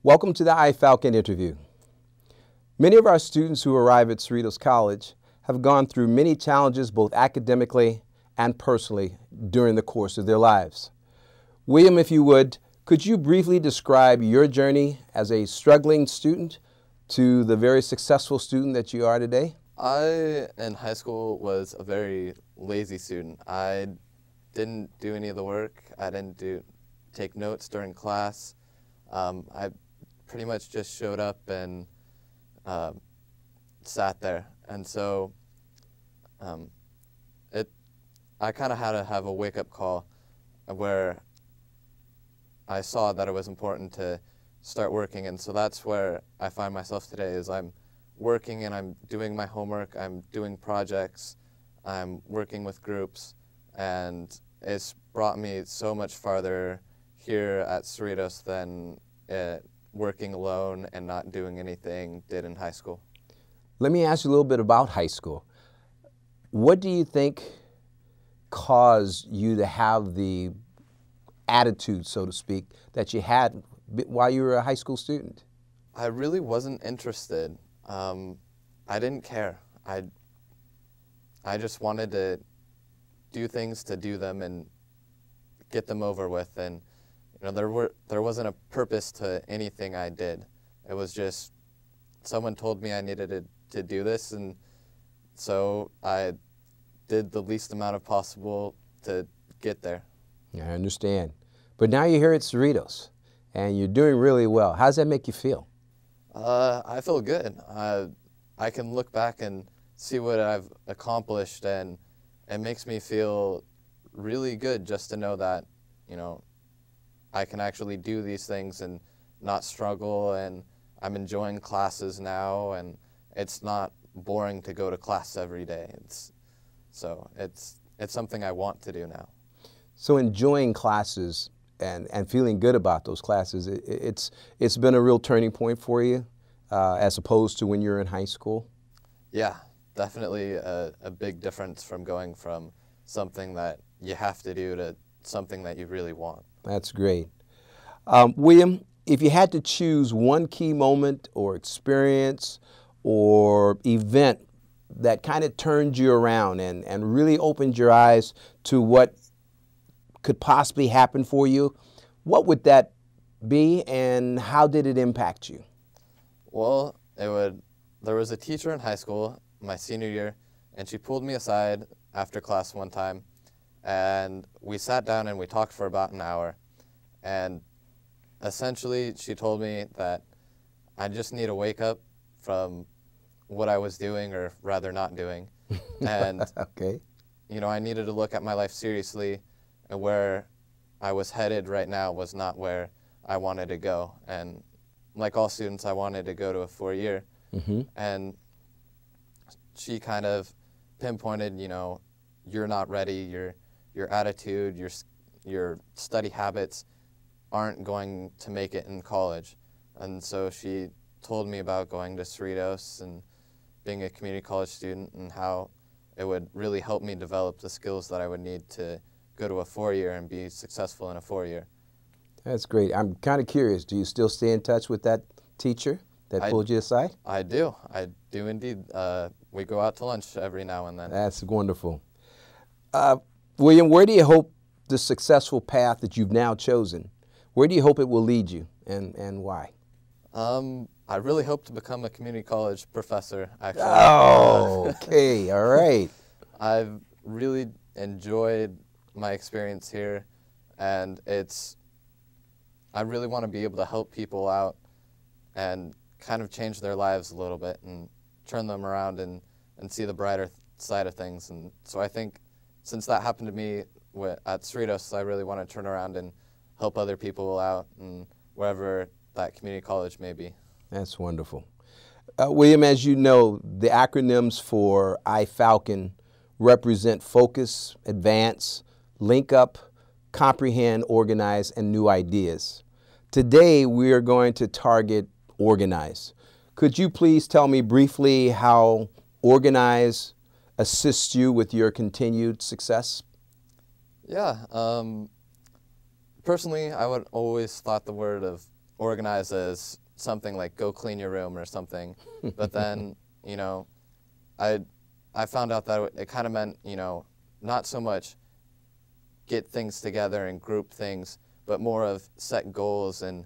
Welcome to the iFalcon interview. Many of our students who arrive at Cerritos College have gone through many challenges both academically and personally during the course of their lives. William, if you would, could you briefly describe your journey as a struggling student to the very successful student that you are today? I, in high school, was a very lazy student. I didn't do any of the work. I didn't take notes during class. I pretty much just showed up and sat there. And so I kind of had to have a wake-up call where I saw that it was important to start working. And so that's where I find myself today, is I'm working and I'm doing my homework, I'm doing projects, I'm working with groups, and it's brought me so much farther here at Cerritos than working alone and not doing anything did in high school. Let me ask you a little bit about high school. What do you think caused you to have the attitude, so to speak, that you had while you were a high school student? I really wasn't interested. I didn't care. I just wanted to do things to do them and get them over with. And you know, there wasn't a purpose to anything I did. It was just someone told me I needed to do this, and so I did the least amount of possible to get there. I understand. But now you're here at Cerritos, and you're doing really well. How does that make you feel? I feel good. I can look back and see what I've accomplished, and it makes me feel really good just to know that, you know, I can actually do these things and not struggle, and I'm enjoying classes now, and it's not boring to go to class every day. It's something I want to do now. So enjoying classes and feeling good about those classes, it's been a real turning point for you as opposed to when you were in high school? Yeah, definitely a big difference from going from something that you have to do to something that you really want. That's great. William, if you had to choose one key moment or experience or event that kind of turned you around and really opened your eyes to what could possibly happen for you, what would that be, and how did it impact you? Well, there was a teacher in high school, my senior year, and she pulled me aside after class one time, and we sat down and we talked for about an hour. And essentially, she told me that I just need to wake up from what I was doing, or rather not doing. And, okay. You know, I needed to look at my life seriously, and where I was headed right now was not where I wanted to go. And like all students, I wanted to go to a 4-year. Mm-hmm. And she kind of pinpointed, you know, you're not ready, your attitude, your study habits aren't going to make it in college. And so she told me about going to Cerritos and being a community college student, and how it would really help me develop the skills that I would need to go to a 4-year and be successful in a 4-year. That's great. I'm kind of curious, do you still stay in touch with that teacher that pulled you aside? I do indeed. We go out to lunch every now and then. That's wonderful. William, where do you hope the successful path that you've now chosen, where do you hope it will lead you, and why? I really hope to become a community college professor, actually. Oh, okay, all right. I've really enjoyed my experience here, and I really want to be able to help people out and kind of change their lives a little bit and turn them around and see the brighter side of things. And so I think since that happened to me at Cerritos, I really want to turn around and help other people out, and wherever that community college may be. That's wonderful. William, as you know, the acronyms for iFalcon represent focus, advance, link up, comprehend, organize, and new ideas. Today, we are going to target organize. Could you please tell me briefly how organize assists you with your continued success? Yeah. Personally, I would always thought the word of organize as something like go clean your room or something. But then, I found out that it kind of meant, not so much get things together and group things, but more of set goals and,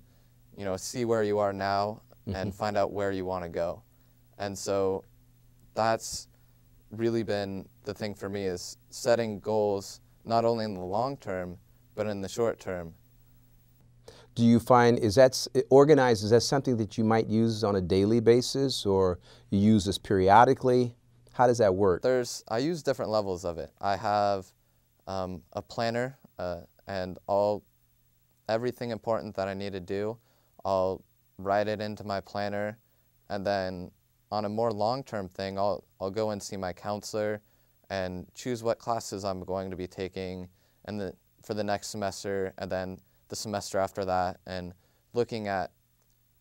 see where you are now and find out where you want to go. And so that's really been the thing for me, is setting goals not only in the long term, but in the short term. Do you find, is that something that you might use on a daily basis, or you use this periodically? How does that work? I use different levels of it. I have a planner, and everything important that I need to do, I'll write it into my planner, and then on a more long-term thing, I'll go and see my counselor and choose what classes I'm going to be taking for the next semester, and then the semester after that, and looking at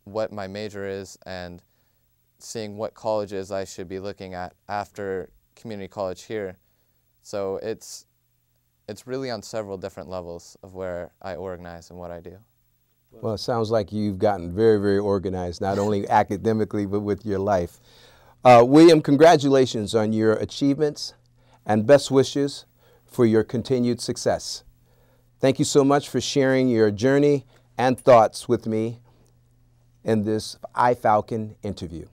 what my major is and seeing what colleges I should be looking at after community college here. So it's really on several different levels of where I organize and what I do. Well, it sounds like you've gotten very, very organized, not only academically, but with your life. William, congratulations on your achievements and best wishes for your continued success. Thank you so much for sharing your journey and thoughts with me in this iFalcon interview.